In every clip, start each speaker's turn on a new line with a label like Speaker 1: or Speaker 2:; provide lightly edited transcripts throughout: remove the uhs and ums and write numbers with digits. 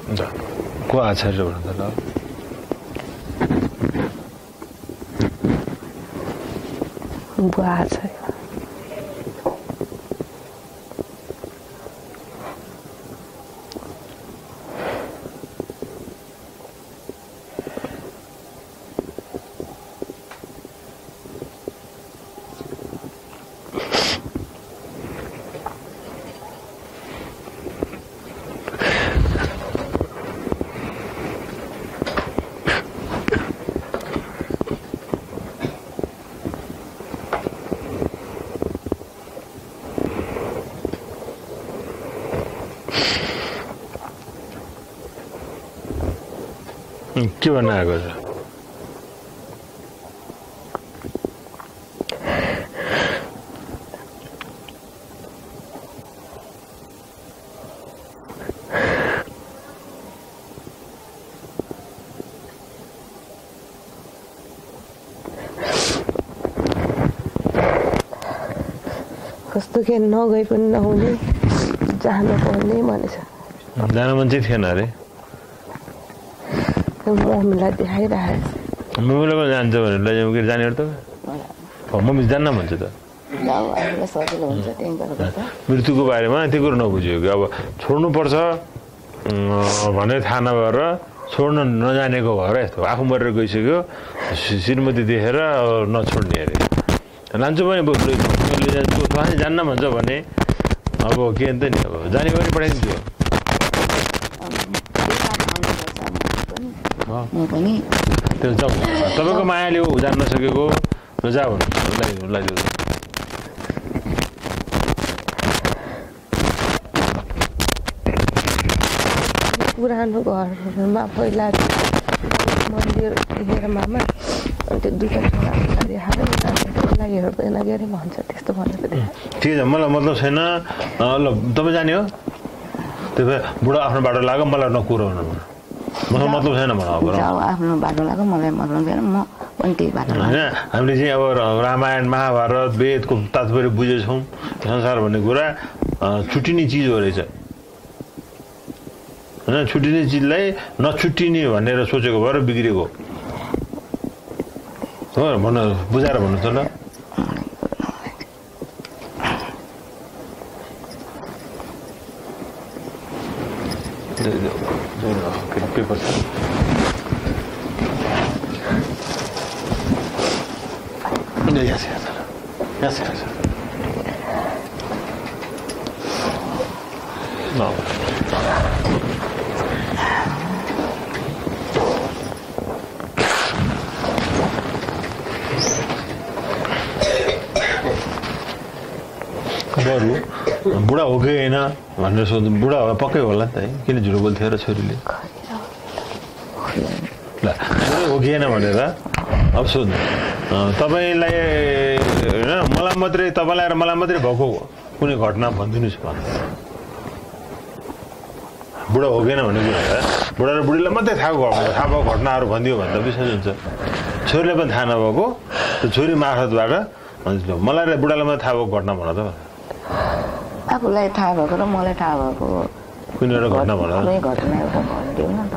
Speaker 1: को आचार्य भन्नु त ल
Speaker 2: बुवा आचार्य
Speaker 1: के भन्न आएको छ
Speaker 2: कस्तो के नगए पनि नहुने जानुपर्ने भनेछ
Speaker 1: जान मन चाहिँ थिएन अरे
Speaker 2: मम्मीलाई देखाइरहेको
Speaker 1: मम्मीले पनि जान्छ भने लैजाउँ कि जाने त मम्मी जान्न भन्छ त मृत्युको बारेमा त्यो कुरो नबुझ्यो कि अब छोड्नुपर्छ भनेर थाहा नभएर छोड्न नजानेको भएर यस्तो आफू मरेर गइसक्यो श्रीमती देखेर नछोड्ने अरे लान्छु पनि जान्छु जान्न भन्छ भने अब के अन्त नि अब जाने पनि पठाइदिन्छु त्यो तपाईँको मायाले हो जान्न सकेको नजा भन्नु
Speaker 2: पुरानो घरमा पहिला मन्दिर देखेर मामा अनि त्यो दुईवटा छोरा देखाएर त्यसलाई हेर्दैन के अरे भन्छ त्यस्तो भनेर
Speaker 1: ठिक छ मलाई मतलब छैन ल तपाईँ जाने हो त्यो भए बुढो आफ्नो बाटो लाग्यो मलाई नकुराउनु मलाई मतलब छैन मलाई
Speaker 3: आफ्नो बाटो लाग्यो मलाई मतलब छैन म पनि त्यही बाटो
Speaker 1: होइन हामीले चाहिँ अब रामायण महाभारत वेदको तात्पर्य बुझेछौँ संसार भन्ने कुरा छुट्टिने चिज हो रहेछ होइन छुट्टिने चिजलाई नछुट्टिने भनेर सोचेको भएर बिग्रेको हो भन्नु बुझाएर भन्नु त ल पेपर छ बुढा हो कि होइन भनेर सोध्नु बुढा हो पक्कै होला नि त है किन झुटो बोल्थ्यो र छोरीले ल हो कि होइन भनेर अब सोध्नु तपाईँलाई होइन मलाई मात्रै तपाईँलाई र मलाई मात्रै भएको कुनै घटना भनिदिनुहोस् न बुढा हो कि होइन भन्ने कुरा बुढा र बुढीलाई मात्रै थाहा भएको घटनाहरू भनिदियो भने त विशेष हुन्छ छोरीले पनि थाहा नभएको त्यो छोरी मार्फतबाट भनिदिनु मलाई र बुढालाई मात्रै थाहा भएको घटना भन त
Speaker 3: आफूलाई थाहा भएको र मलाई थाहा भएको
Speaker 1: कुनै एउटा घटना भन
Speaker 3: घटना एउटा भनिदिउँ न त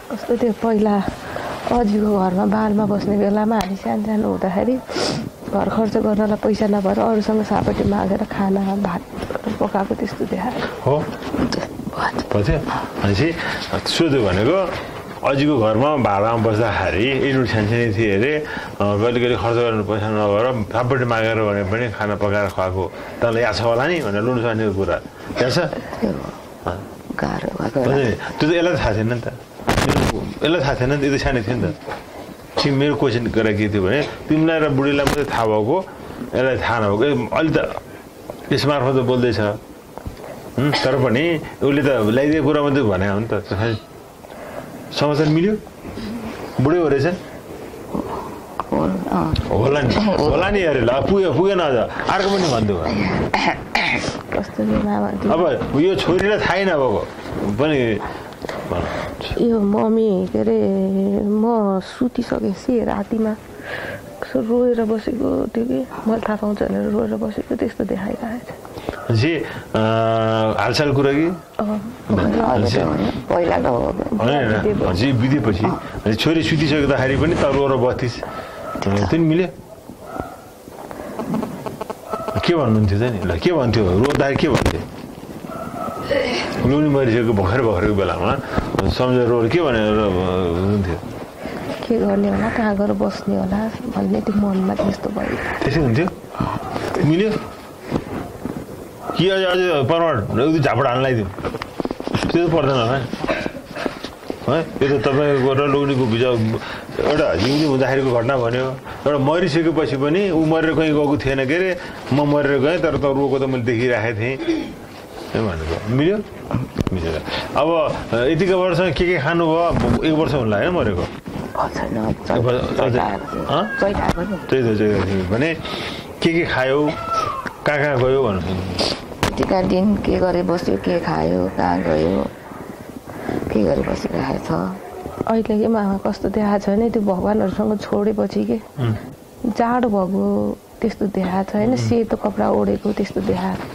Speaker 2: कस्तो त्यो पहिला अजीको घरमा बारमा बस्ने बेलामा हामी सानो हुँदाखेरि घर खर्च गर्नलाई पैसा नभएर अरूसँग सापट्टि मागेर खाना भात पकाएको त्यस्तो देखायो
Speaker 1: हो भनेपछि सोध्यो भनेको अजीको घरमा भाडामा बस्दाखेरि एडुट सानसानै थिए अरे कहिले कहिले खर्च गर्नु पैसा नभएर सापट्टि मागेर भने पनि खाना पकाएर खुवाएको तँलाई याद छ होला नि भनेर लुनु सानेको कुरा याद छ त्यो त यसलाई थाहा छैन नि त यसलाई थाहा छैन नि त यो त सानो थियो नि त तिमी मेरो क्वेसन गरेर के थियो भने तिमीलाई र बुढीलाई मात्रै थाहा भएको यसलाई थाहा नभएको अलि त यस मार्फत बोल्दैछ तर पनि उसले त ल्याइदिएको कुरा मात्रै भने हो नि त समाचार मिल्यो बुढै हो रहेछ होला नि अरे ल पुगेन अझ अर्को पनि भनिदियो अब यो छोरीलाई थाहै नभएको पनि
Speaker 2: यो मम्मी के अरे म सुतिसकेपछि रातिमा रोएर बसेको थियो कि मैले थाहा पाउँछ भनेर रोएर बसेको त्यस्तो देखाइरहेको
Speaker 1: जी हालसाल कुरा कि
Speaker 3: पहिलाको
Speaker 1: हजुर बितेपछि छोरी सुतिसक्दाखेरि पनि त रोएर बस्थिस् त्यो नि मिल्यो के भन्नुहुन्थ्यो त नि ल के भन्थ्यो रोँदाखेरि के भन्थ्यो लुनी मरिसकेको भर्खरको बेलामा सम्झेर रोएर के भनेर हुन्थ्यो
Speaker 2: के गर्ने होला कहाँ गएर बस्ने होला भन्ने त्यो मनमा त्यस्तो भयो
Speaker 1: त्यसै हुन्थ्यो मिल्यो कि अझ परमाण झापड हाल्न लगाइदिउँ त्यो त पर्दैन होला है यो त तपाईँको र लोग्नेको एउटा जिउँदी हुँदाखेरिको घटना भन्यो एउटा मरिसकेपछि पनि ऊ मरेर कहीँ गएको थिएन के अरे म मरेर गएँ तर त रोको त मैले देखिरहेको थिएँ भनेको मिल्यो मिल्यो अब यतिको वर्षमा के खानुभयो 1 वर्ष हुन लाग्यो मरेको भने के खायो कहाँ गयो भन्नु
Speaker 3: यतिका दिन के गरे बस्यो के खायो कहाँ गयो के गरे बसिरहेको छ
Speaker 2: अहिले के मामा कस्तो देखाएको छ भने त्यो भगवान्हरूसँग छोडेपछि के जाडो भएको त्यस्तो देखाएको छ होइन सेतो कपडा ओढेको त्यस्तो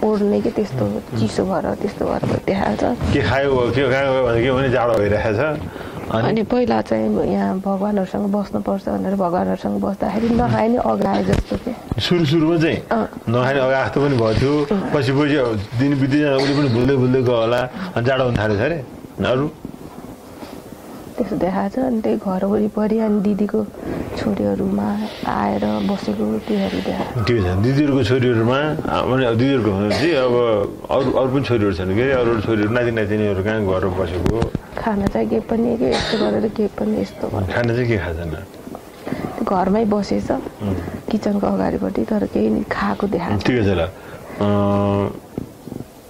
Speaker 2: ओढ्ने कि त्यस्तो चिसो भएर त्यस्तो भएर देखाएको छ
Speaker 1: के खायो के कहाँ गयो भने के भने जाडो भइरहेको छ
Speaker 2: अनि पहिला चाहिँ यहाँ भगवान्हरूसँग बस्नुपर्छ भनेर भगवान्हरूसँग बस्दाखेरि नखाए नि अगाए जस्तो के
Speaker 1: सुरुमा चाहिँ नखाने अगा जस्तो पनि भयो थियो पछि दिन बित्दै उसले पनि भुल्दै गयो होला अनि जाडो हुन थालेछ अरे अरू
Speaker 2: त्यस्तो देखाएको छ अनि त्यही घर वरिपरि अनि दिदीको छोरीहरूमा आएर बसेको त्योहरू देखाएको
Speaker 1: ठिकै छ दिदीहरूको छोरीहरूमा भने दिदीहरूको चाहिँ अब अरू पनि छोरीहरू छन् के अरू छोरीहरू नातिनीहरू कहाँ घर बसेको
Speaker 2: खाना चाहिँ के पनि यस्तो गरेर के पनि यस्तो
Speaker 1: खाना चाहिँ के खाँदैन
Speaker 2: घरमै बसेछ किचनको अगाडिपट्टि तर केही खाएको देखाएको
Speaker 1: ठिकै छ ल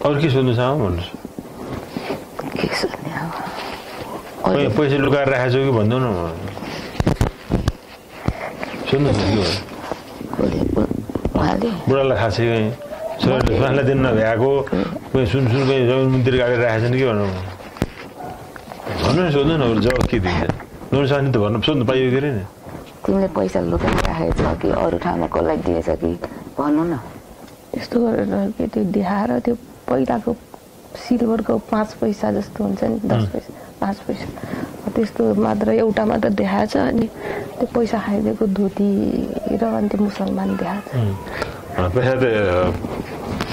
Speaker 1: अरू के सोध्नु छ भन्नुहोस् पैसा लुकाएर राखेको छु कि भन्नु न सोध्नुहोस् बुढालाई खाएको छ कि छोरालाई दिन नभ्याएको सुन कहीँ जमिन मुन्तिर गाडी राखेको छन् कि भन्नु भन्नु न सोध्नु न जवाब के दिन्छ नौनी साथी त भन्नु सोध्नु पाइयो कि अरे नि
Speaker 3: तिमीले पैसा लुकाइराखेको छ कि अरू ठाउँमा कसलाई दिएछ कि भन्नु न
Speaker 2: त्यस्तो गरेर के त्यो देखाएर त्यो पहिलाको सिल्भरको 5 पैसा जस्तो हुन्छ नि 10 पैसा 5 पैसा त्यस्तो मात्र एउटा मात्र देखाएको छ अनि त्यो पैसा खाइदिएको धोती र अनि त्यो मुसलमान देखाएको
Speaker 1: छ पैसा त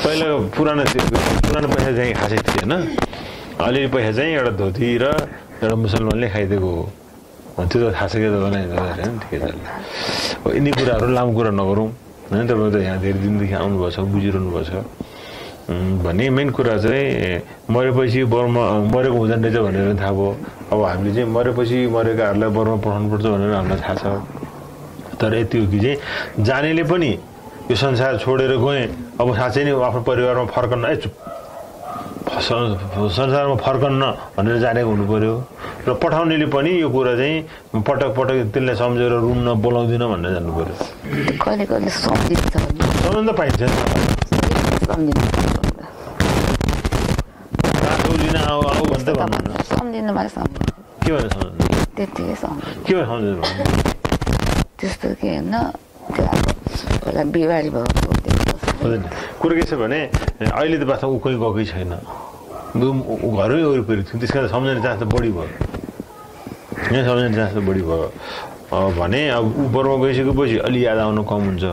Speaker 1: पहिला पुरानो पैसा चाहिँ खासै थिएन अलिअलि पैसा चाहिँ एउटा धोती र एउटा मुसलमानले खाइदिएको हो त्यो त थाहा छ कि होइन ठिकै छ यिनी कुराहरू लामो कुरा नगरौँ होइन तपाईँ त यहाँ धेरै दिनदेखि आउनुभएको छ बुझिरहनु भएको छ भन्ने मेन कुरा चाहिँ मरेपछि बर्मा मरेको हुँदैन रहेछ भनेर थाहा भयो अब हामीले चाहिँ मरेपछि मरेकाहरूलाई बर्मा पठाउनुपर्छ भनेर हामीलाई थाहा छ तर यति हो कि चाहिँ जानेले पनि यो संसार छोडेर गएँ अब साँच्चै नै आफ्नो परिवारमा फर्कन्न संसारमा फर्कन्न भनेर जानेको हुनु पर्यो र पठाउनेले पनि यो कुरा चाहिँ पटक त्यसलाई सम्झेर रुन्न बोलाउँदिन भनेर जान्नु पर्यो
Speaker 3: कहिले कहिले
Speaker 1: सम्झिन त पाइन्छ आऊ भन्दै भन्नु
Speaker 3: सम्झिनु
Speaker 1: के भनेर सम्झनु
Speaker 3: त्यतिकै सम्झिनु
Speaker 1: के भनेर सम्झनु
Speaker 3: त्यस्तो के होइन त्यो अब बिमारी भएको
Speaker 1: कुरो के छ भने अहिले त वास्तवमा ऊ कहीँ गएकै छैन घरै वरिपरि थियो त्यस कारण सम्झने चान्स त बढी भयो यहाँ सम्झने चान्स त बढी भयो भने अब ऊ बर्मा गइसकेपछि अलि याद आउनु कम हुन्छ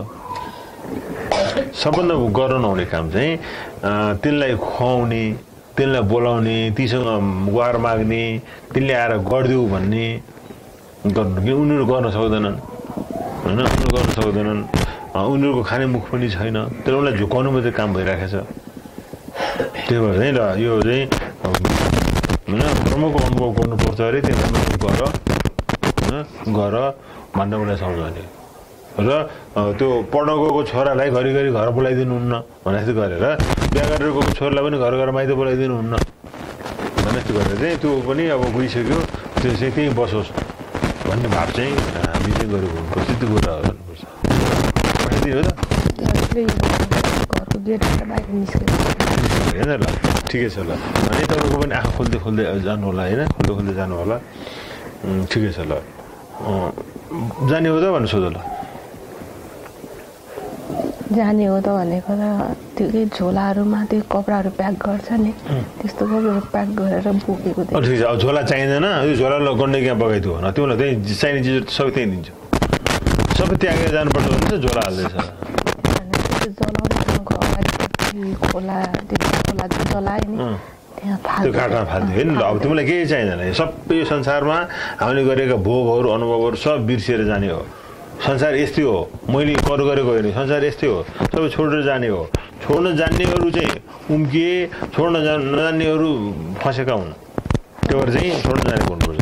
Speaker 1: सबभन्दा गर्न नहुने काम चाहिँ तिनलाई खुवाउने तिनलाई बोलाउने तीसँग गुहार माग्ने तिनले आएर गरिदेऊ भन्ने उनीहरू गर्न सक्दैनन् होइन उनीहरू गर्न सक्दैनन् उनीहरूको खाने मुख पनि छैन तर उनीलाई झुकाउनु मात्रै काम भइरहेको छ त्यही भएर चाहिँ र यो चाहिँ होइन ब्रह्मको अनुभव गर्नुपर्छ अरे त्यहाँ गर भन्दा उसलाई सम्झाउने र त्यो पढ्न गएको छोरालाई घरिघरि घर बोलाइदिनुहुन्न भने जस्तो गरेर बिहा गरेर गएको छोरालाई पनि घर माइत बोलाइदिनुहुन्न भने जस्तो गरेर चाहिँ त्यो पनि अब गइसक्यो त्यो चाहिँ त्यहीँ बसोस् भन्ने भाव चाहिँ हामी चाहिँ गरेको हुनुपर्छ त्यो कुरा गर्नुपर्छ पठाइदियो त होइन ल ठिकै छ ल अनि तपाईँको पनि आँखा खोल्दै जानु होला होइन खोल्दै जानु होला ठिकै छ ल जाने हो त भन्नु सोध ल
Speaker 2: जाने हो त भनेको त त्यो के झोलाहरूमा त्यो कपडाहरू प्याक गर्छ नि त्यस्तो गरेर प्याक गरेर बोकेको
Speaker 1: ठिक छ अब झोला चाहिँदैन यो झोला गण्डै कहाँ बगाइदियो न तिमीलाई त्यही चाहिने चिज सबै त्यहीँ दिन्छु सबै त्यागेर जानुपर्छ भने चाहिँ झोला हाल्दैछ
Speaker 2: जलाउनुको अगाडि खोला जलायो नि
Speaker 1: त्यो काठमा फाल्थ्यो होइन अब तिमीलाई केही चाहिँदैन सबै यो संसारमा हामीले गरेका भोगहरू अनुभवहरू सब बिर्सिएर जाने हो संसार यस्तै हो मैले कर गरेको होइन संसार यस्तै हो सबै छोडेर जाने हो छोड्न जान्नेहरू चाहिँ उम्किए छोड्न नजान्नेहरू फँसेका हुन् त्यो भएर चाहिँ छोड्न जानेको हुनुपर्छ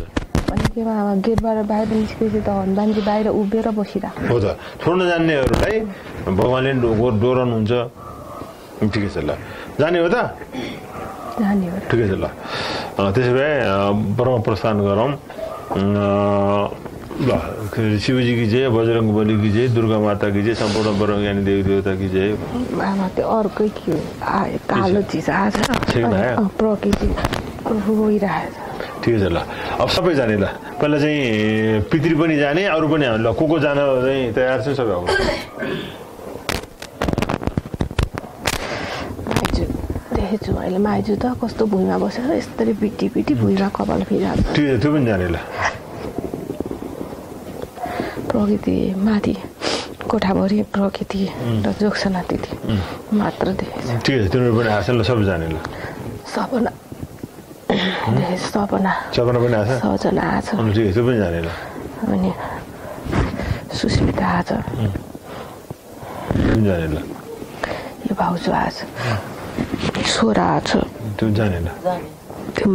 Speaker 2: अनि के गेटबाट बाहिर निस्केपछि त हनुमानजी बाहिर उभिएर बसिरहेको
Speaker 1: हो त छोड्न जान्नेहरूलाई भगवान्ले डोराउनुहुन्छ ठिकै छ ल जाने हो त
Speaker 2: जाने हो
Speaker 1: ठिकै छ ल त्यसो भए ब्रह्म प्रस्थान गरौँ ल शिवजी की जय बजरंग बली की जय दुर्गा माता की जय सम्पूर्ण ब्रह्मज्ञानी देवी देवता की जय
Speaker 2: आमा त्यो अर्कै के कालो चिज आज प्रकृति गइरहेछ
Speaker 1: ठिकै छ ल अब सबै जाने ल पहिला चाहिँ पितृ पनि जाने अरू पनि ल को जान चाहिँ तयार छ सबै आउनु
Speaker 2: देखेछु अहिले माइजू त कस्तो भुइँमा बसेर यस्तरी पिटी पिटी भुइँमा कपाल फिराएको
Speaker 1: ठिक छ त्यो पनि जाने ल
Speaker 2: प्रकृति माथि कोठाभरि प्रकृति र जोक्सना तिथि मात्र देखेछ
Speaker 1: ठिक छ तिनीहरू पनि आएको छ ल सबै जाने ल
Speaker 2: सपना
Speaker 1: सपना पनि आएको छ
Speaker 2: सजना आएको छ
Speaker 1: ठिक छ त्यो पनि जाने ल
Speaker 2: अनि सुस्मिता आएको छ
Speaker 1: त्यो पनि जाने ल
Speaker 2: यो भाउजू आएको छ छोरा आएको छ
Speaker 1: त्यो पनि जाने ल
Speaker 2: त्यो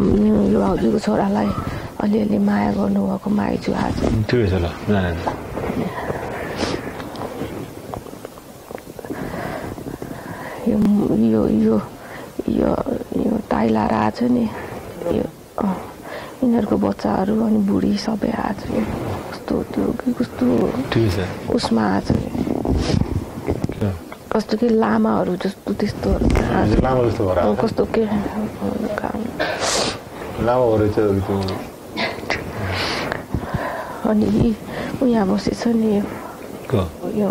Speaker 2: यो भाउजूको छोरालाई अलिअलि माया गर्नुभएको माइजू आएको छ
Speaker 1: ठिकै छ ल जाने ल
Speaker 2: यो ताइलार आएको छ नि यो यिनीहरूको बच्चाहरू अनि बुढी सबै आएको छ कस्तो त्यो कस्तो उसमा आएको छ कस्तो के लामाहरू जस्तो त्यस्तो कस्तो के अनि यहाँ बसेछ नि यो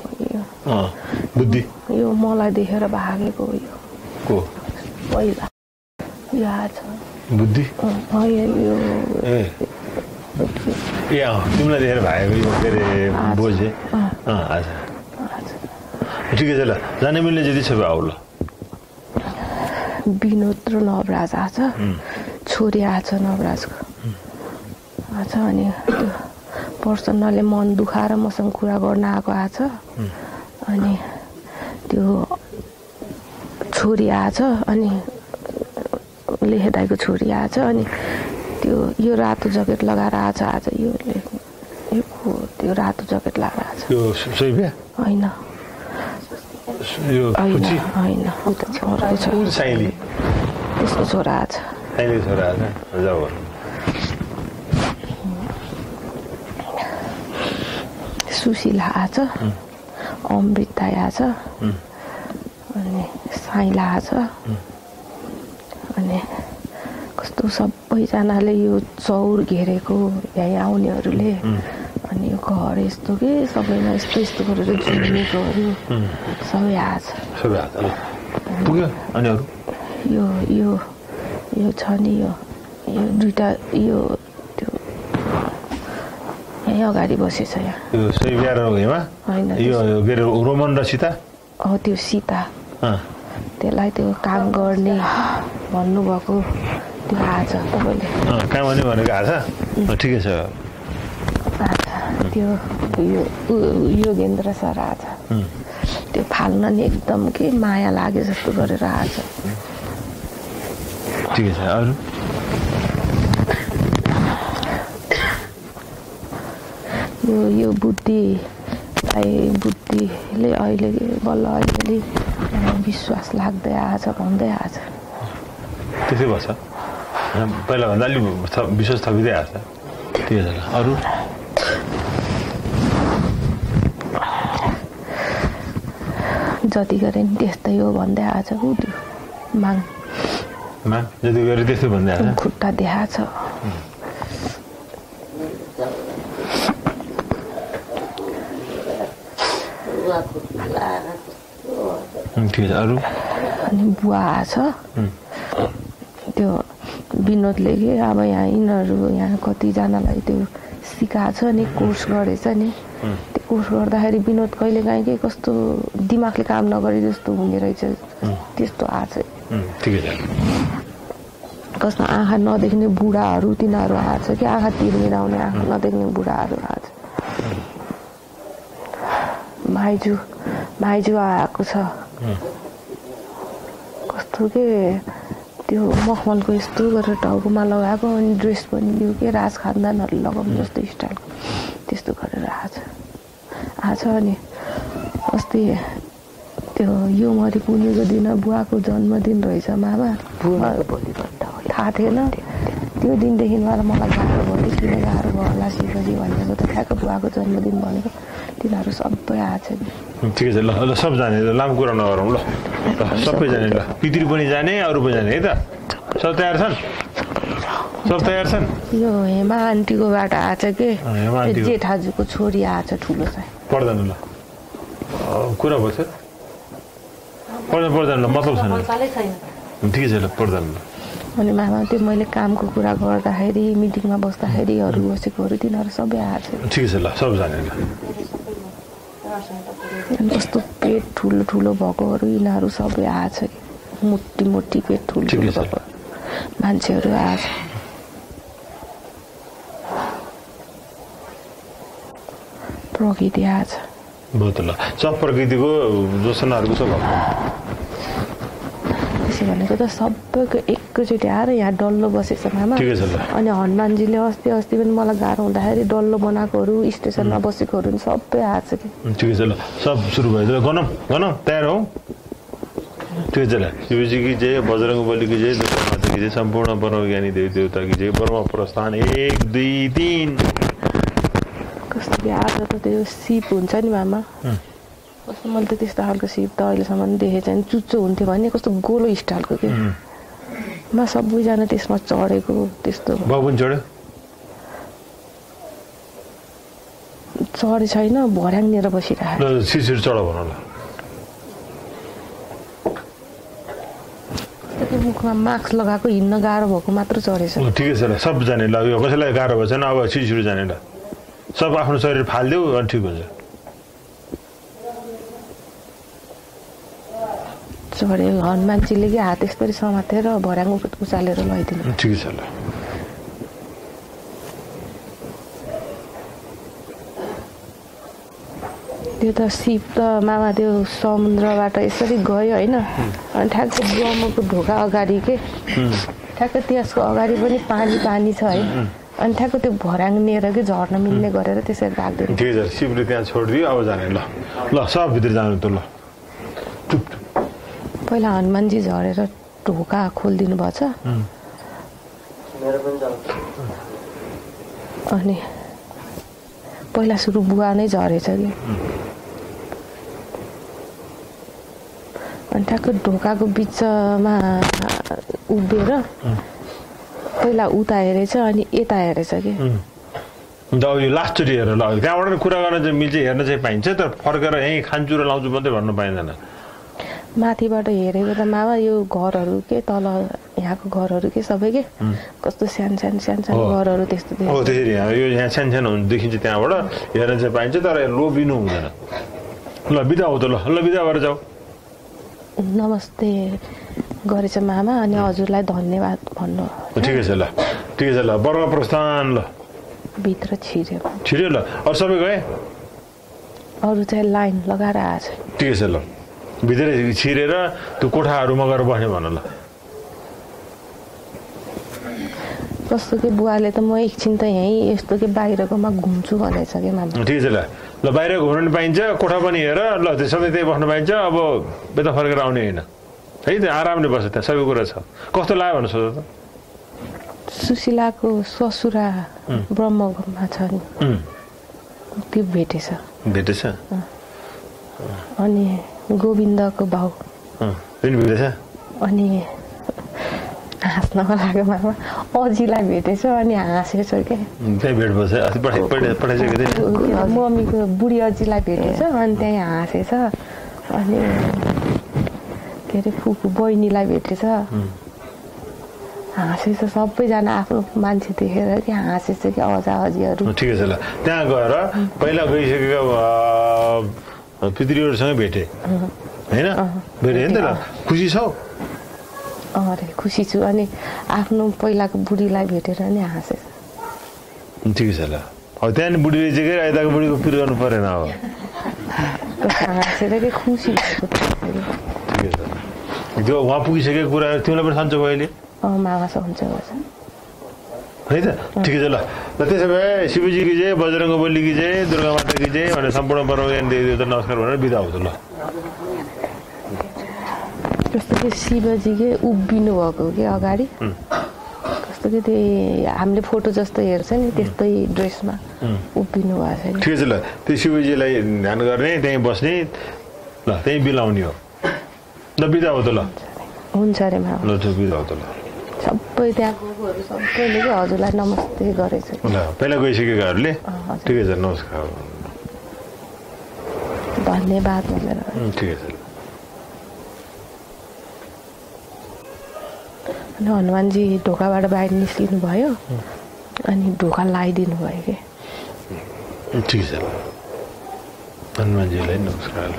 Speaker 1: बुद्धि
Speaker 2: यो मलाई देखेर भागेको यो पहिला यो आछ
Speaker 1: बुद्धि
Speaker 2: यो
Speaker 1: तिमीलाई देखेर भागेको यो के अरे बोझे ठिकै छ ल जाने मिल्ने जति छ आऊ ल
Speaker 2: विनोद र नवराज आछ छोरी आछ नवराजको आछ अनि त्यो पर्सनले मन दुखाएर मसँग कुरा गर्न आएको आछ अनि त्यो छोरी आछ अनि लेखेदाईको छोरी आछ अनि त्यो यो रातो ज्याकेट लगाएर आछ आज यो त्यो रातो ज्याकेट लगाएर आछ होइन होइन त्यसको छोरा आछ सुशीला आछ अमृता आछ अनि साइला आछ अनि कस्तो सबैजनाले यो चौर घेरेको यहाँ आउनेहरूले अनि यो घर यस्तो के सबैमा यस्तो यस्तो गरेर झुमेकोहरू सबै आछ यो छ नि यो दुईटा यो त्यो यहीँ अगाडि बसेछ यहाँ
Speaker 1: रोमन र सीता
Speaker 2: त्यो सीता त्यसलाई त्यो काम गर्ने भन्नुभएको त्यो आछ तपाईँले
Speaker 1: काम गर्ने भनेको आछ ठिकै छ
Speaker 2: त्यो योगेन्द्र सर आछ त्यो फाल्न नि एकदम के माया लागे जस्तो गरेर आछ
Speaker 1: ठिकै छ अरू
Speaker 2: यो बुद्धिले अहिले बल्ल अलिअलि विश्वास लाग्दै आछ भन्दै आछ
Speaker 1: त्यसै भन्छ पहिलाभन्दा अलिक विश्वास थपिँदै आछ ठिकै छ अरू
Speaker 2: जति गरे नि त्यस्तै हो भन्दै आछ ऊ त्यो माग
Speaker 1: जति गरे त्यस्तै भन्दै आछ
Speaker 2: खुट्टा देखाएको छ
Speaker 1: ठिक छ अरू
Speaker 2: अनि बुवा आएछ त्यो विनोदले कि अब यहाँ यिनीहरू यहाँ कतिजनालाई त्यो सिकाएको छ नि कोर्स गरेछ नि त्यो कोर्स गर्दाखेरि विनोद कहिले काहीँ के कस्तो दिमागले काम नगरे जस्तो हुने रहेछ त्यस्तो आएछ
Speaker 1: ठिकै छ
Speaker 2: कस्तो आँखा नदेख्ने बुढाहरू तिनीहरू आएछ कि आँखा तिर्मिर आउने आँखा नदेख्ने बुढाहरू आएछ माइजू आएको छ कस्तो के त्यो मखमलको यस्तो गरेर टाउकोमा लगाएको अनि ड्रेस पनि यो के राज खानदानहरू लगाउनु जस्तो स्टाइलको त्यस्तो गरेर आएछ अनि अस्ति त्यो यो मरि पुगेको दिन बुवाको जन्मदिन रहेछ मामा थाहा थिएन त्यो दिनदेखि मलाई गाह्रो भयो किन गाह्रो भयो होला शिवजी भनेको त ठ्याक्क बुवाको जन्मदिन भनेको तिनीहरू सबै आएछ नि
Speaker 1: ठिकै छ ल ल सब जाने लामो कुरा नगरौँ ल सबै जाने ल पितृ पनि जाने अरू पनि जाने है त सब तयार छन्
Speaker 2: यो हेमा आन्टीकोबाट आएछ के जेठाजुको छोरी आएछ ठुलो चाहिँ
Speaker 1: पर्दैन ल कुरा भएछ पर्दैन ल मतलब छैन ठिकै छ ल पर्दैन ल
Speaker 2: अनि मामा त्यो मैले कामको कुरा गर्दाखेरि मिटिङमा बस्दाखेरि अरू बसेकोहरू तिनीहरू सबै आएछ
Speaker 1: ठिकै छ ल सब जाने ल
Speaker 2: अनि कस्तो पेट ठुलो ठुलो भएकोहरू यिनीहरू सबै आएछ कि मोटी पेट ठुलो भएको मान्छेहरू आएछ प्रकृति आएछ
Speaker 1: बहुत ल सब प्रकृतिको जोसनाहरूको सब
Speaker 2: त्यसो भनेको त सबैको एकैचोटि आएर यहाँ डल्लो बसेछ मामा अनि हनुमानजीले अस्ति पनि मलाई गाह्रो हुँदाखेरि डल्लो बनाएकोहरू स्टेसनमा बसेकोहरू पनि सबै आएछ कि
Speaker 1: ठिकै छ ल सब सुरु भयो गनौँ तयार हौ ठिकै छ ल शिवजी की जय बजरंग बली की जय दुर्गा माता की जय सम्पूर्ण परमज्ञानी देवी देवता की जय ब्रह्म प्रस्थान 1 2 3
Speaker 2: कस्तो आज त त्यो सिप हुन्छ नि मामा कस्तो मैले त त्यस्तो खालको सिप त अहिलेसम्म देखेको छैन चुच्चो हुन्थ्यो भने कस्तो गोलो स्टाइलको के मा सबैजना त्यसमा चढेको त्यस्तो
Speaker 1: बाबु पनि चढ्यो
Speaker 2: चढे छैन भर्याङनिर बसिरहेको
Speaker 1: ल सिसिर चढ भन ल
Speaker 2: त्यो मुखमा मास्क लगाएको हिँड्न गाह्रो भएको मात्र चढेछ
Speaker 1: ठिकै छ ल सब जाने ल यो कसैलाई गाह्रो भएछ न अब सिसिर जाने ल सब आफ्नो शरीर फालिदेऊ अनि ठिक हुन्छ
Speaker 2: चढ्यो हनुमानजीले कि हात यसरी समातेर भर्याङ उचालेर लैदिनु
Speaker 1: ठिक छ ल
Speaker 2: त्यो त सिप त मामा त्यो समुद्रबाट यसरी गयो होइन अनि ठ्याक्क ब्रह्मको ढोका अगाडि के ठ्याक्क त्यसको अगाडि पनि पानी छ है अनि ठ्याक्क त्यो भर्याङनिर कि झर्न मिल्ने गरेर त्यसरी राख्दैन
Speaker 1: ठिक छ सिपले त्यहाँ छोडिदियो अब जाने ल सब भित्र जानु त ल चुप
Speaker 2: पहिला हनुमानजी झरेर ढोका खोलिदिनु भएछ अनि पहिला सुरु बुवा नै झरेछ कि अनि ठ्याक्क ढोकाको बिचमा उभिएर पहिला उता हेरेछ अनि यता हेरेछ कि
Speaker 1: अन्त अब यो लास्टचोटि हेरेर ल त्यहाँबाट कुरा गर्न चाहिँ मिल्छ हेर्न चाहिँ पाइन्छ तर फर्केर यहीँ खान्छु र लाउँछु मात्रै भन्नु पाइँदैन
Speaker 2: माथिबाट हेरेको त मामा यो घरहरू के तल यहाँको घरहरू के सबै के कस्तो सानो घरहरू त्यस्तो
Speaker 1: हो त्यसरी यो यहाँ सानो देखिन्छ त्यहाँबाट हेर्न चाहिँ पाइन्छ तर लोभिनु हुँदैन ल बिदा हो त ल बिदा भएर जाऊ
Speaker 2: नमस्ते गरेछ मामा अनि हजुरलाई धन्यवाद भन्नु
Speaker 1: ठिकै छ ल वर्ग प्रस्थान ल
Speaker 2: भित्र छिर्यो
Speaker 1: ल अरू सबै गए
Speaker 2: अरू चाहिँ लाइन लगाएर आएछ
Speaker 1: ठिकै छ ल भित्र छिरेर त्यो कोठाहरूमा गएर बस्ने भन ल
Speaker 2: कस्तो कि बुवाले त म एकछिन त यहीँ यस्तो कि बाहिरकोमा घुम्छु भनेछ कि मामा
Speaker 1: ठिकै छ ल बाहिर घुम्नु पनि पाइन्छ कोठा पनि हेर ल त्यो सबै त्यही बस्नु पाइन्छ अब यता फर्केर आउने होइन है त आरामले बस्छ त्यहाँ सबै कुरा छ कस्तो लाग्यो भन्नु सोध त
Speaker 2: सुशीलाको ससुरा ब्रह्ममा छ नि त्यो भेटेछ अनि गोविन्दको भाउ
Speaker 1: भेटेछ
Speaker 2: अनि हाँस्न लाग्यो मामा अजीलाई भेटेछ अनि हाँसेछ क्या
Speaker 1: त्यही भेट पठाइसकेको थिएँ
Speaker 2: मम्मीको बुढी अजीलाई भेटेछ अनि त्यहीँ हाँसेछ अनि के अरे फुपू बहिनीलाई भेटेछ हाँसेछ सबैजना आफ्नो मान्छे देखेर कि हाँसेछ कि अजा अजीहरू
Speaker 1: ठिकै छ ल त्यहाँ गएर पहिला गइसकेका पितृहरूसँग भेटे होइन भेटे नि त ल खुसी छौ
Speaker 2: अरे खुसी छु अनि आफ्नो पहिलाको बुढीलाई भेटेर नि हाँसेछ
Speaker 1: ठिकै छ ल अब त्यहाँ नि बुढी रहेछ कि यताको बुढीको पिर गर्नु परेन अब
Speaker 2: हाँसेर कि खुसी भएको
Speaker 1: ठिकै छ त्यो उहाँ पुगिसकेको कुरा तिमीलाई पनि सन्चो भयो अहिले
Speaker 2: मामा सन्चो भएछ
Speaker 1: है त ठिकै छ ल त्यसो भए शिवजी की जय बजरङ्ग बली की जय दुर्गा माता की जय भनेर सम्पूर्ण पर्व देवी देवता नमस्कार भनेर बिदा आउँछ ल
Speaker 2: जस्तो कि शिवजी के उभिनु भएको कि अगाडि कस्तो कि त्यही हामीले फोटो जस्तो हेर्छ नि त्यस्तै ड्रेसमा उभिनु भएको छ
Speaker 1: ठिकै छ ल त्यो शिवजीलाई ध्यान गर्ने त्यहीँ बस्ने ल त्यहीँ बिलाउने हो ल बिदा हो त ल
Speaker 2: हुन्छ अरे मामा
Speaker 1: ल बिदा हो त ल
Speaker 2: सबै त्यहाँ गएकोहरू सबैले कि हजुरलाई नमस्ते गरेछ
Speaker 1: ल पहिला गइसकेकाहरूले ठिकै छ नमस्कार
Speaker 2: धन्यवाद भनेर
Speaker 1: ठिकै छ
Speaker 2: अनि हनुमानजी ढोकाबाट बाहिर निस्किनु भयो अनि ढोका लगाइदिनु भयो कि
Speaker 1: ठिक छ हनुमानजीलाई नमस्कार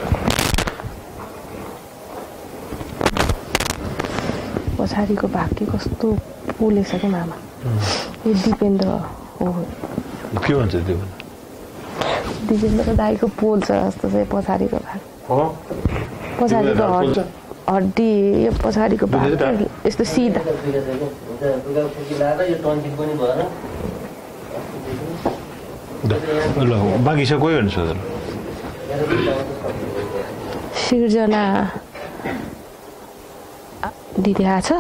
Speaker 2: पछाडिको भाग के कस्तो पोलेछ कि मामा यो दिपेन्द्र हो
Speaker 1: के भन्छ त्यो
Speaker 2: दिपेन्द्र दाईको पोल्छ जस्तो चाहिँ पछाडिको भाग पछाडिको हड्डी यो पछाडिको भाग यस्तो सिधा
Speaker 1: ल बाँकी छ कोही भन्नु सोध्नु
Speaker 2: सिर्जना दिदी आछ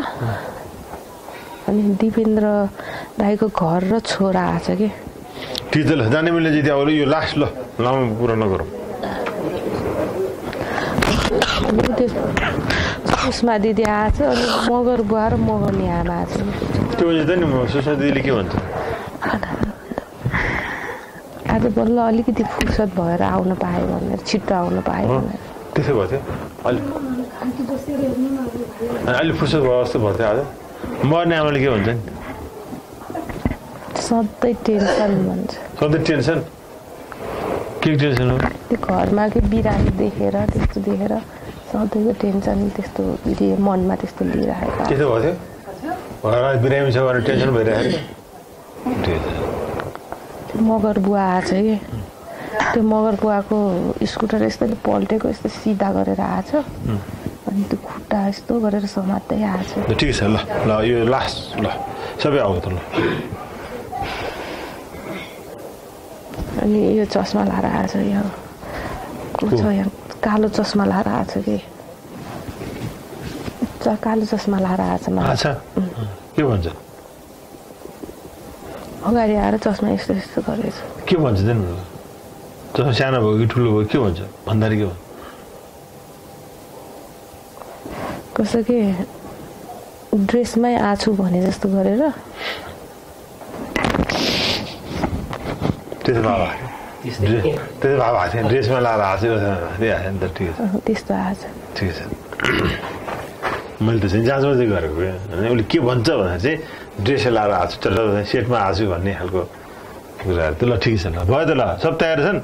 Speaker 2: अनि दिपेन्द्र दाईको घर र छोरा आछ कि
Speaker 1: ठिक छ ल जाने मिल्ने जित्या हो यो लास्ट ल लामो कुरा नगरौँ सुषमा दिदी आछ अनि मगर बुवा र मगरनी आमा आछ त्यो त नि सुषमा दिदीले के भन्छ
Speaker 2: आज बल्ल अलिकति फुर्सद भएर आउन पाएँ भनेर छिट्टो आउन पाएँ भनेर
Speaker 1: त्यसो भयो थियो अलि फुर्सद भयो जस्तो भयो थियो आज मर्ने आमाले के भन्छ नि
Speaker 2: सधैँ टेन्सन भन्छ
Speaker 1: सधैँ टेन्सन के टेन्सन हो
Speaker 2: त्यो घरमा कि बिरामी देखेर त्यस्तो देखेर सधैँको टेन्सन त्यस्तो मनमा त्यस्तो लिइरहेको
Speaker 1: त्यस्तो भयो थियो घरमा बिरामी छ भनेर टेन्सन भइरहेको
Speaker 2: मगर बुवा आछ कि त्यो मगर बुवाको स्कुटर यस्तो पल्टेको यस्तो सिधा गरेर आछ अनि त्यो खुट्टा यस्तो गरेर समात्दै आछ
Speaker 1: ठिक छ ल ल यो लास्ट ल सबै आउँछ त ल
Speaker 2: अनि यो चस्मा लाएर आछ यो को छ यहाँ कालो चस्मा लाएर आछ कि कालो चस्मा लाएर आछ
Speaker 1: के भन्छ
Speaker 2: अगाडि आएर चस्मा यस्तो यस्तो गरेछ
Speaker 1: के भन्छ त चस्मा सानो भयो कि ठुलो भयो के भन्छ भन्दाखेरि के भन्छ
Speaker 2: कसो कि ड्रेसमै आछु भने जस्तो गरेर
Speaker 1: त्यसो भए भएको थियो ड्रेसमा लाएर आएको थियो नि त ठिक छ
Speaker 2: त्यस्तो आछ
Speaker 1: ठिक छ मैले त चाहिँ जाँचमा चाहिँ गरेको क्या उसले के भन्छ भन्दा चाहिँ ड्रेसै लाएर आएको छु सेटमा आएको छु भन्ने खालको कुराहरू त ल ठिक छ ल भयो त ल सब तयार छन्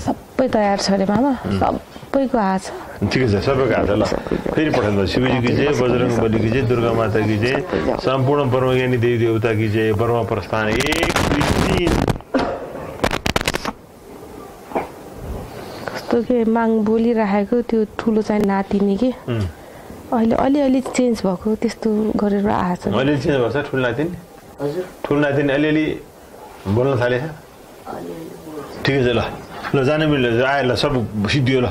Speaker 2: सबै तयार छ अरे मामा सबैको आछ
Speaker 1: ठिकै छ सबैको आछ ल फेरि पठाउँदा शिवजी की जय बजरङ्ग बली की जय दुर्गा माता की जय सम्पूर्ण ब्रह्मज्ञानी देवी देवता की जय ब्रह्म प्रस्थान 1 2 3
Speaker 2: कस्तो के माग बोलिराखेको त्यो ठुलो चाहिँ नातिनी कि अहिले अलिअलि चेन्ज भएको त्यस्तो गरेर आछ
Speaker 1: अलिअलि चेन्ज भएको छ ठुलो नातिनी हजुर ठुलो नातिनी अलिअलि बोल्न थालेछ ठिकै छ ल ल जाने मिल्यो आयो ल सब सिद्धियो ल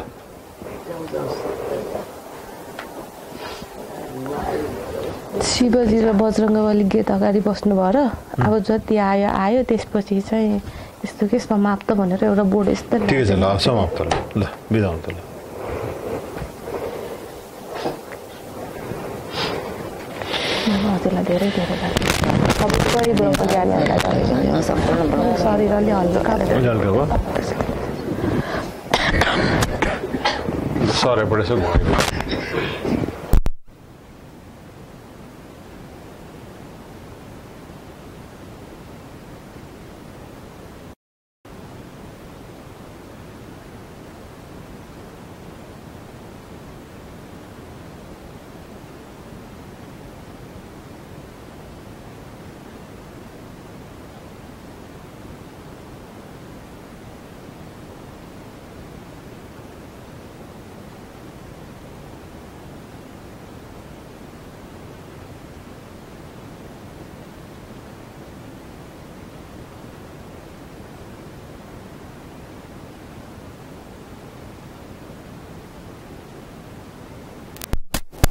Speaker 2: शिवजी र बजरङ्गबली गेट अगाडि बस्नुभयो र अब जति आयो आयो त्यसपछि चाहिँ यस्तो के समाप्त भनेर एउटा बोर्ड यस्तो
Speaker 1: ठिकै छ ल समाप्त ल बिदा हुन्छ ल
Speaker 2: हजुरलाई धेरै धेरै सबै ब्रह्मज्ञानीहरूलाई शरीर अलि हल्का
Speaker 1: हल्का भयो सरेबाट यसो घुमेको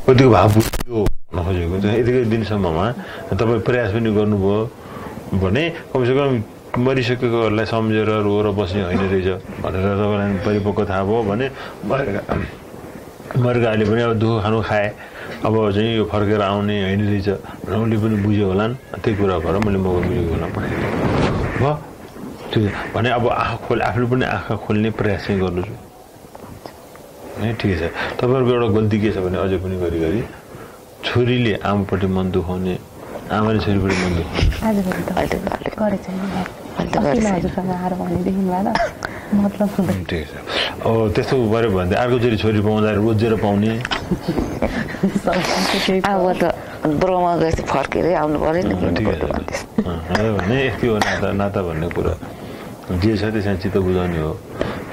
Speaker 1: कतिको भाव बुझ्यो नखोजेको यतिकै दिनसम्ममा तपाईँ प्रयास पनि गर्नुभयो भने कमसेकम मरिसकेकोहरूलाई सम्झेर रोएर बस्ने होइन रहेछ भनेर तपाईँलाई परिपक्व थाहा भयो भने मरेकाहरूले पनि अब दुःख खानु खाए अब चाहिँ यो फर्केर आउने होइन रहेछ भनेर उसले पनि बुझ्यो होला त्यही कुरा भएर मैले मगर बुझेको होला पठाइदिएँ भयो ठिक छ भने अब आफूले पनि आँखा खोल्ने प्रयास चाहिँ गर्नु छु है ठिकै छ तपाईँहरूको एउटा गल्ती के छ भने अझै पनि घरिघरि छोरीले आमापट्टि मन दुखाउने आमाले छोरीपट्टि मन दुखाउने ठिक छ अब त्यस्तो गऱ्यो भने त अर्कोचोटि छोरी पाउँदा रोजेर पाउने
Speaker 3: अब त ब्रह्म गएपछि फर्केरै आउनु पर्यो नि
Speaker 1: भने यति हो नाता भन्ने कुरा जे छ त्यसमा चित्त बुझाउने हो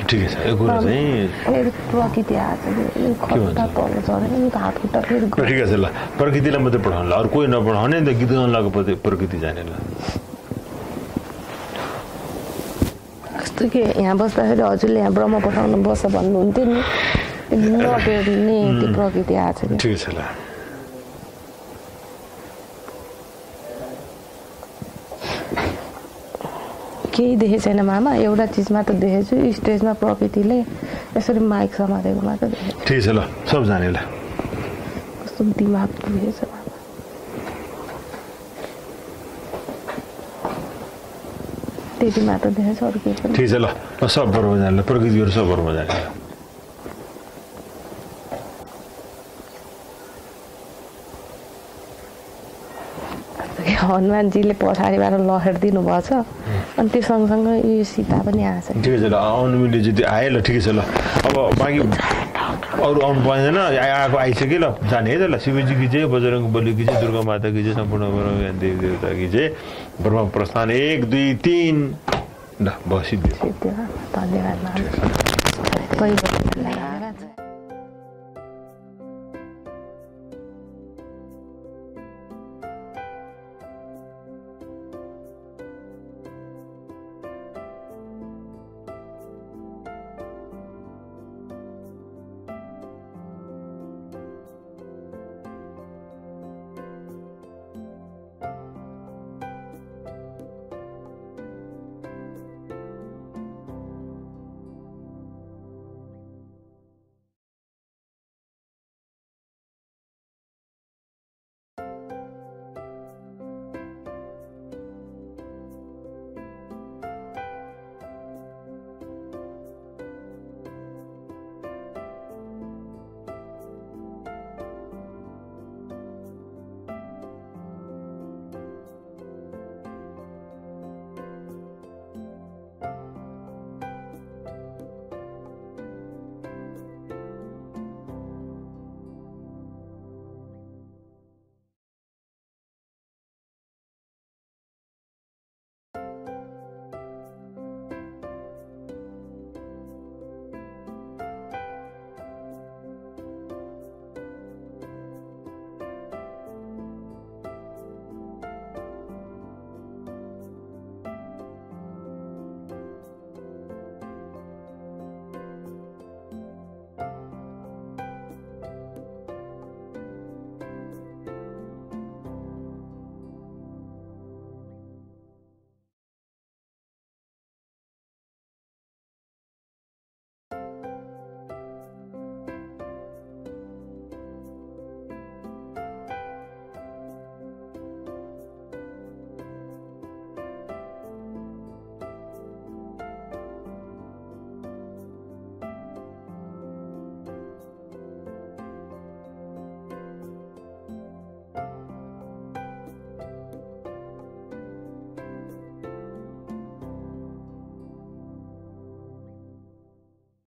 Speaker 1: ठिकै छ यो कुरा चाहिँ ठिकै छ ल प्रकृतिलाई मात्रै पढाउनु ल अरू कोही नपढाउने नि त गीत गाउनु लगाएको प्रकृति जाने ल
Speaker 2: कस्तो के यहाँ बस्दाखेरि हजुरले यहाँ ब्रह्म पठाउनु बस्छ भन्नुहुन्थ्यो नि नटेर्ने त्यो प्रकृति आएको छ
Speaker 1: ठिकै छ ल
Speaker 2: केही देखेको छैन मामा एउटा चिज मात्र देखेछु स्टेजमा प्रकृतिले यसरी माइक समातेको मात्र देखेको
Speaker 1: ठिक छ ल सब जाने ल
Speaker 2: कस्तो दिमाग बुझेछ मामा त्यति मात्र देखेछ अरू केही पनि
Speaker 1: ठिक छ ल सब बर्मा जाने ल प्रकृतिहरू सब बर्मा जाने
Speaker 2: हनुमानजीले पछाडिबाट लहर दिनुभएको छ अनि त्यो सँगसँगै यो सीता पनि आएछ
Speaker 1: ठिकै छ ल अनुमिले चाहिँ आयो ल ठिकै छ ल अब बाँकी अरू आउनु पाइँदैन आएको आइसक्यो ल जाने है त ल शिवजी कि चाहिँ बजरङ्ग बली कि चाहिँ दुर्गा माता कि चाहिँ सम्पूर्ण देवी देवता कि चाहिँ ब्रह्म प्रस्थान 1 2 3 ल बसिदियो
Speaker 2: धन्यवाद